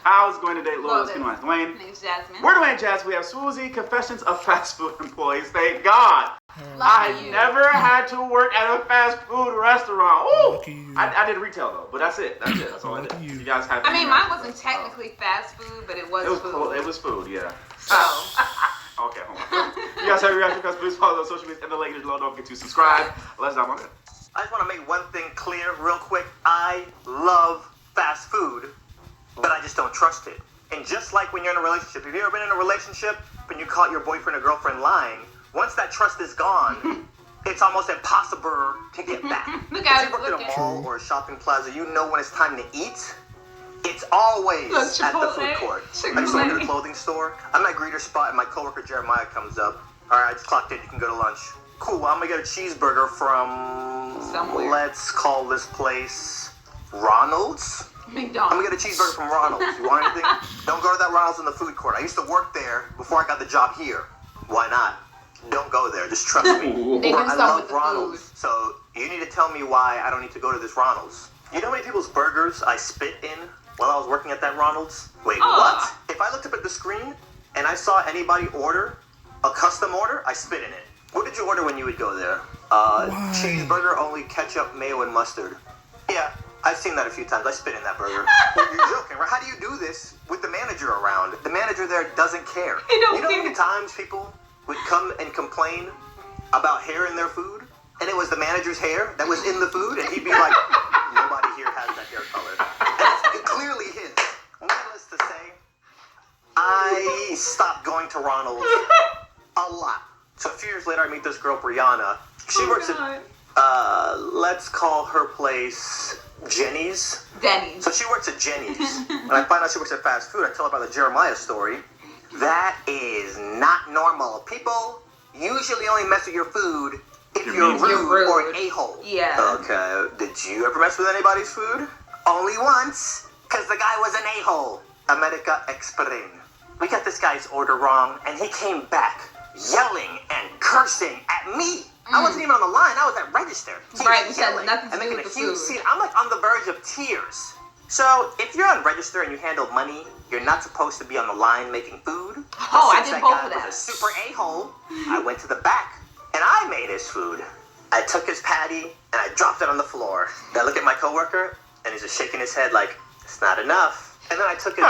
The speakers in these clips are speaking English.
How's it going today, Lord? Well, Let's get on. Dwayne. My name's Jasmine. We're Dwayne Jazz. We have Swoozie, Confessions of Fast Food Employees. Thank God. I never had to work at a fast food restaurant. Ooh. I did retail though, but that's it. That's all I did. You guys have. I mean, mine wasn't technically fast food, but it was food. Cool. It was food, yeah. Oh. Okay, hold on. You guys have your reaction because please follow us on social media and the link below. Don't forget to subscribe. Let's dive on it. I just want to make one thing clear real quick. I love fast food, but I just don't trust it. And just like when you're in a relationship, have you ever been in a relationship and you caught your boyfriend or girlfriend lying? Once that trust is gone, it's almost impossible to get back. Look If you work at a mall or a shopping plaza, you know when it's time to eat. It's always at the food court. I just work at a clothing store. I'm at greeter spot and my coworker Jeremiah comes up. All right, I just clocked in. You can go to lunch. Cool. Well, I'm gonna get a cheeseburger from somewhere. Let's call this place Ronald's. McDonald's. I'm gonna get a cheeseburger from Ronald's. You want anything? Don't go to that Ronald's in the food court. I used to work there before I got the job here. Why not? Don't go there. Just trust me. I love Ronald's. So you need to tell me why I don't need to go to this Ronald's. You know how many people's burgers I spit in while I was working at that Ronald's? Wait, what? If I looked up at the screen and I saw anybody order a custom order, I spit in it. What did you order when you would go there? Cheeseburger, only ketchup, mayo, and mustard. Yeah, I've seen that a few times. I spit in that burger. Well, you're joking, right? How do you do this with the manager around? The manager there doesn't care. You know how many times people would come and complain about hair in their food? And it was the manager's hair that was in the food? And he'd be like, nobody here has that hair color. And it's clearly his. Needless to say, I stopped going to Ronald's a lot. So a few years later, I meet this girl, Brianna. She works at, let's call her place Jenny's. Denny's. So she works at Jenny's. When I find out she works at fast food, I tell her about the Jeremiah story. That is not normal. People usually only mess with your food if you're rude or an a-hole. Yeah. Okay. Did you ever mess with anybody's food? Only once, because the guy was an a-hole. America Explain. We got this guy's order wrong, and he came back yelling and cursing at me. I wasn't even on the line. I was at register. He was yelling and making a huge scene. I'm like on the verge of tears. So if you're on register and you handle money, you're not supposed to be on the line making food. Oh, I did both of that. Was a super a-hole. I went to the back and I made his food. I took his patty and I dropped it on the floor. I look at my coworker and he's just shaking his head like, it's not enough. And then I took his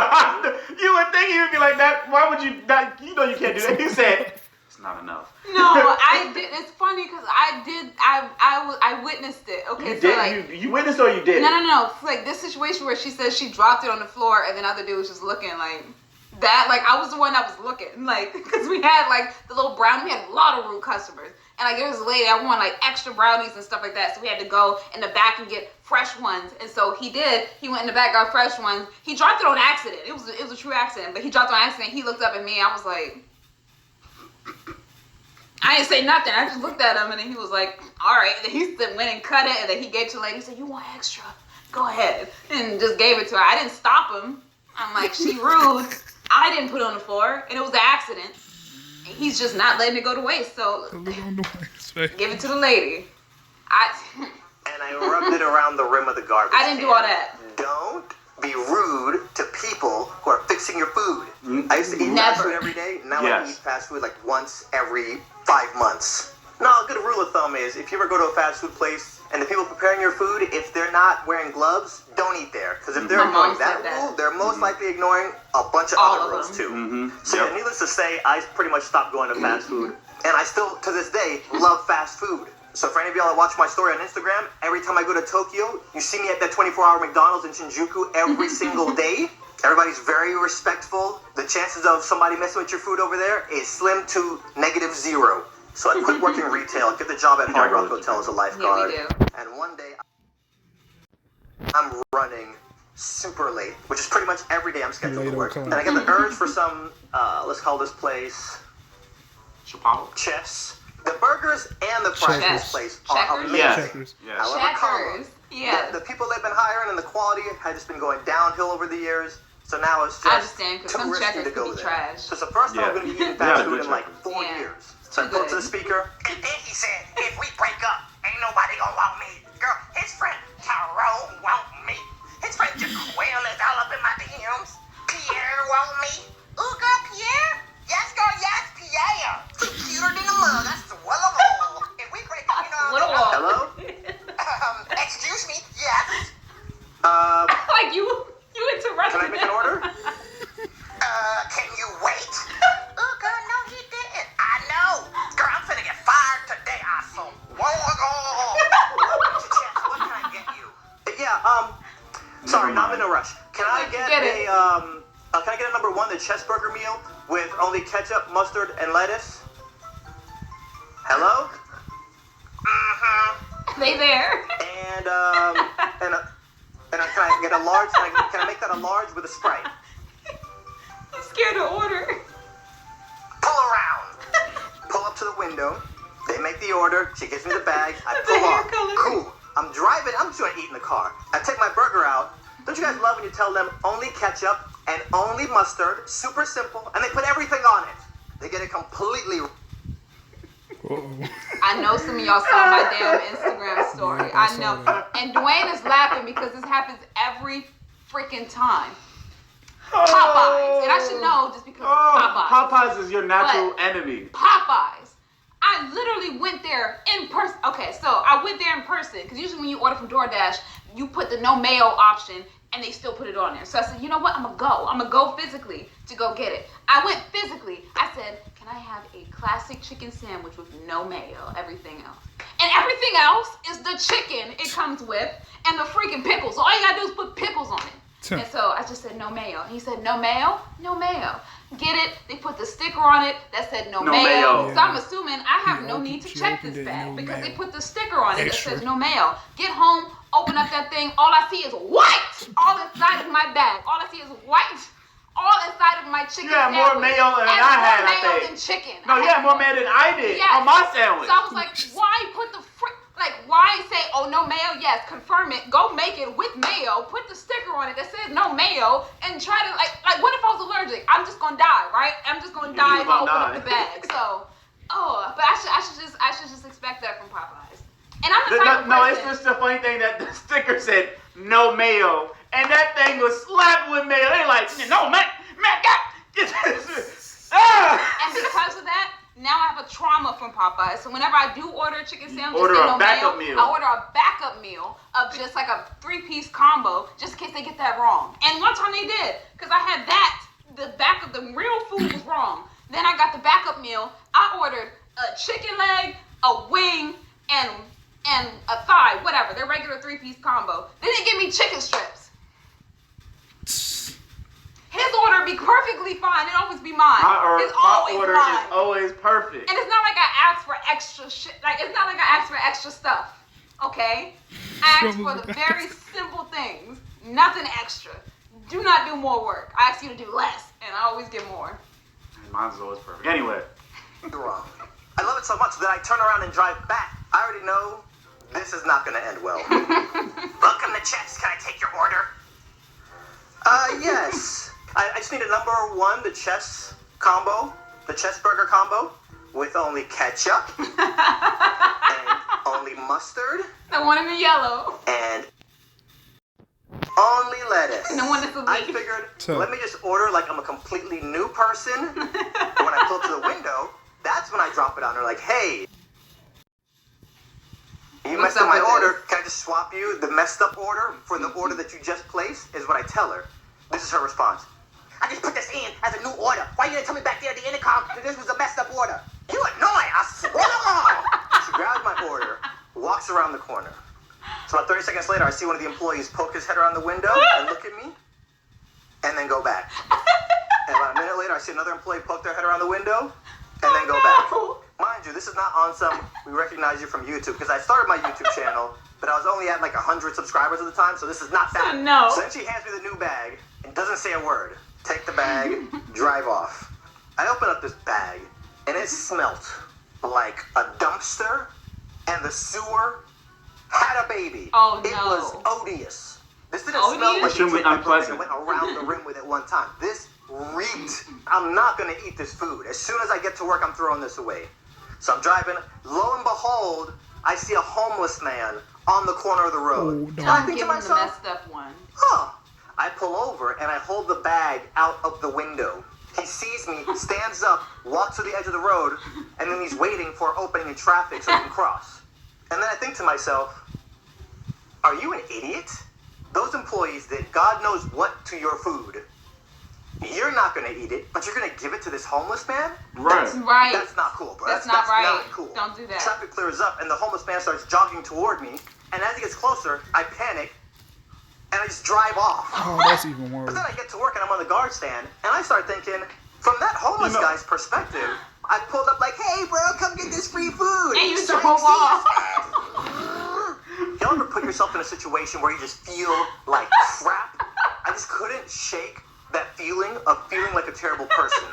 You would think he would be like that. Why would you not? You know you can't do that. He said, it's not enough. No, I did. It's funny because I witnessed it. Okay, you so did, like you witnessed or you did? No. It's like this situation where she says she dropped it on the floor and then other dude was just looking like that. Like I was the one that was looking, like because we had like the little brown. We had a lot of rude customers, and like there was a lady I wanted like extra brownies and stuff like that. So we had to go in the back and get fresh ones. And so he did. He went in the back, got fresh ones. He dropped it on accident. It was a true accident, but he dropped it on accident. He looked up at me. I was like. I didn't say nothing. I just looked at him, and then he was like, all right. And then he went and cut it, and then he gave it to the lady. He said, you want extra? Go ahead. And just gave it to her. I didn't stop him. I'm like, she rude. I didn't put it on the floor, and it was an accident. And he's just not letting it go to waste. So give it to the lady. And I rubbed it around the rim of the garbage I didn't do all that. Don't be rude to people who are fixing your food. I used to eat fast food every day. Now I eat fast food like once every 5 months. No, a good rule of thumb is if you ever go to a fast food place and the people preparing your food, if they're not wearing gloves, don't eat there. Because if they're ignoring that rule, they're most likely ignoring a bunch of other rules too. So needless to say, I pretty much stopped going to fast food. And I still, to this day, love fast food. So for any of y'all that watch my story on Instagram, every time I go to Tokyo, you see me at that 24-hour McDonald's in Shinjuku every single day. Everybody's very respectful. The chances of somebody messing with your food over there is slim to -0. So I quit working retail, get the job at Hard Rock Hotel as a lifeguard. Yeah, we do. And one day, I'm running super late, which is pretty much every day I'm scheduled to work. And I get the urge for some, let's call this place Chipotle. Chess. The burgers and the fries in this place are amazing. However, the people they've been hiring and the quality has just been going downhill over the years. So now it's just too risky to go there. Trash. So it's the first time I'm going to be eating fast food in like 4 years. So I pull up to the speaker. And then he said, if we break up, ain't nobody going to want me. Girl, his friend Tyrone want me. His friend Jaquil is all up in my DMs. like you interrupted. Can I make an order? Can you wait? Oh, girl, no, he didn't. I know. Girl, I'm finna get fired today, asshole. Whoa. What can I get you? Yeah, sorry, not in a rush. Can I get a number 1, the cheeseburger meal with only ketchup, mustard, and lettuce? Hello? They there. And can I get a large? Can I make that a large with a Sprite? I'm scared to order. Pull around. Pull up to the window. They make the order. She gives me the bag. I The pull hair off. color. Cool. I'm driving. I'm just gonna eat in the car. I take my burger out. Don't you guys love when you tell them only ketchup and only mustard? Super simple. And they put everything on it. They get it completely. I know some of y'all saw my damn Instagram story. Yeah, I I know. saw that. And Dwayne is laughing because this happens every freaking time. Popeyes. And I should know just because it's Popeyes. Popeyes is your natural enemy. Popeyes. I literally went there in person. Okay, so I went there in person because usually when you order from DoorDash, you put the no mayo option and they still put it on there. So I said, you know what? I'm going to go physically to go get it. I went physically. I said, can I have a classic chicken sandwich with no mayo, everything else? And everything else is the chicken it comes with and the freaking pickles. So all you got to do is put pickles on it. And so I just said no mayo. He said no mayo? No mayo. Get it? They put the sticker on it that said no mayo. mayo. So I'm assuming I have no need to check this bag because they put the sticker on it that says no mayo. Get home, open up that thing. All I see is white. All inside of my bag. All I see is white. All inside of my chicken You had sandwich. more mayo than I had, I More mayo think. than chicken. No, you had more mayo than I did on my sandwich. So I was like, why put the why say, oh, no mayo? Yes, confirm it. Go make it with mayo. Put the sticker on it that says no mayo and try to, like what if I was allergic? I'm just going to die, right? I'm just going to die if I open up the bag. So, but I should just expect that from Popeyes. And I'm the type of person. It's just the funny thing that the sticker said no mayo, and that thing was slapped with mayo. They like, no, man, God, get this. And because of that, now I have a trauma from Popeyes. So whenever I do order a chicken sandwich, Order a no backup mayo, meal. I order a backup meal of just like a 3-piece combo, just in case they get that wrong. And one time they did, because I had that. The back of the real food was wrong. Then I got the backup meal. I ordered a chicken leg, a wing, and a thigh, whatever. Their regular 3-piece combo. They didn't give me chicken strips. His order be perfectly fine. It always be mine. My always order mine. is always perfect. And it's not like I asked for extra shit. Like, it's not like I asked for extra stuff. Okay? I asked for the very simple things. Nothing extra. Do not do more work. I ask you to do less. And I always get more. Mine's always perfect. Anyway. Wrong. I love it so much that I turn around and drive back. I already know this is not going to end well. Welcome to Chess. Can I take your order? Yes. I just need a number 1, the chess combo, the cheeseburger combo, with only ketchup, and only mustard, The one in the yellow. and only lettuce. And the one that's a I leaf. figured, let me just order like I'm a completely new person. When I pull to the window, that's when I drop it on her, like, hey, you What's messed up up my with order. this? Can I just swap you the messed up order for the order that you just placed? Is what I tell her. This is her response. I just put this in as a new order. Why you didn't tell me back there at the intercom that this was a messed up order? You annoying, I swear. She grabs my order, walks around the corner. So about 30 seconds later, I see one of the employees poke his head around the window and look at me, and then go back. And about a minute later, I see another employee poke their head around the window, and then go back. Mind you, this is not on some, we recognize you from YouTube, because I started my YouTube channel, but I was only at like 100 subscribers at the time, so this is not that. No. So then she hands me the new bag, and doesn't say a word. Take the bag, drive off. I open up this bag, and it smelt like a dumpster, and the sewer had a baby. Oh, It no. was odious. This didn't Odious? smell like It shouldn't be unpleasant. I went around the rim with it one time. This reeked. I'm not going to eat this food. As soon as I get to work, I'm throwing this away. So I'm driving. Lo and behold, I see a homeless man on the corner of the road. Oh, no. And I I'm think to getting the myself, messed up one. huh. I pull over and I hold the bag out of the window. He sees me, stands up, walks to the edge of the road, and then he's waiting for opening in traffic so he can cross. And then I think to myself, are you an idiot? those employees did God knows what to your food. You're not gonna eat it, but you're gonna give it to this homeless man? Right. Right. That's not cool, bro. That's not right. Not cool. Don't do that. Traffic clears up, and the homeless man starts jogging toward me. And as he gets closer, I panic, and I just drive off. Oh, that's even worse. But then I get to work, and I'm on the guard stand, and I start thinking, from that homeless guy's perspective, I pulled up like, hey, bro, come get this free food. And you drove off. Y'all ever put yourself in a situation where you just feel like crap? I just couldn't shake that feeling of feeling like a terrible person.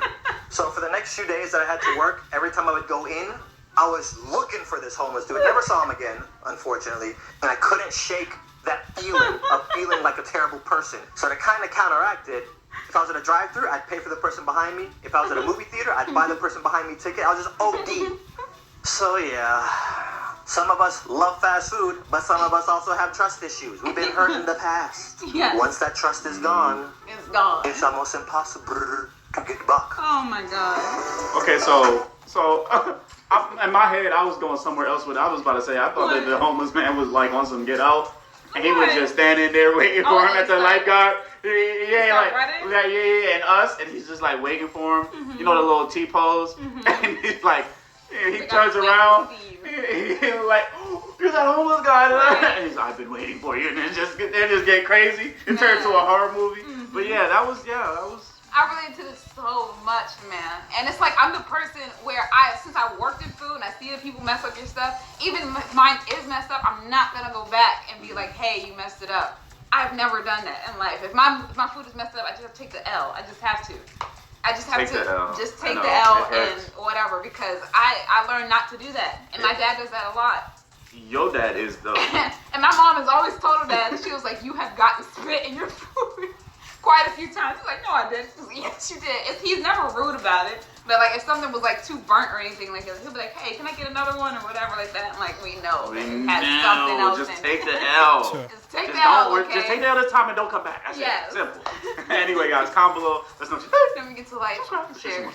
So for the next few days that I had to work, every time I would go in, I was looking for this homeless dude. Never saw him again, unfortunately. And I couldn't shake that feeling of feeling like a terrible person. So to kind of counteract it, if I was at a drive-thru, I'd pay for the person behind me. If I was at a movie theater, I'd buy the person behind me a ticket. I was just OD. So yeah, some of us love fast food, but some of us also have trust issues. We've been hurt in the past. Yes. Once that trust is gone, It's gone. it's almost impossible to get back. Oh my God. Okay, so in my head, I was going somewhere else with it. I was about to say, I thought that the homeless man was like on some get out, and he was just standing there waiting for him at the lifeguard. Yeah, and us, and he's just like waiting for him. You know the little T-pose, and he's like, he turns around, he's like, oh, you're that homeless guy, and he's like, I've been waiting for you, and they just get crazy. It turned to a horror movie. But yeah, that was. I relate to this so much, man. And it's like I'm the person where since I worked in food and I see that people mess up your stuff, even if mine is messed up, I'm not gonna go back and be like, hey, you messed it up. I've never done that in life. If my food is messed up, I just have to take the L. I just have to. I just have to just take the L and whatever, because I learned not to do that. And my dad does that a lot. Your dad is though. And my mom has always told her that. She was like, you have got to spit in your food. Quite a few times. She's like, no, I didn't. She's like, yes, you did. He's never rude about it. But like, if something was like too burnt or anything like that, he'll be like, hey, can I get another one or whatever like that? And like, we know that it has something else just in take it. the L. Just take the L, okay? Just take the L this time and don't come back. That's it. Simple. Anyway, guys, comment below. Let's know what you think. Let me get to like, share.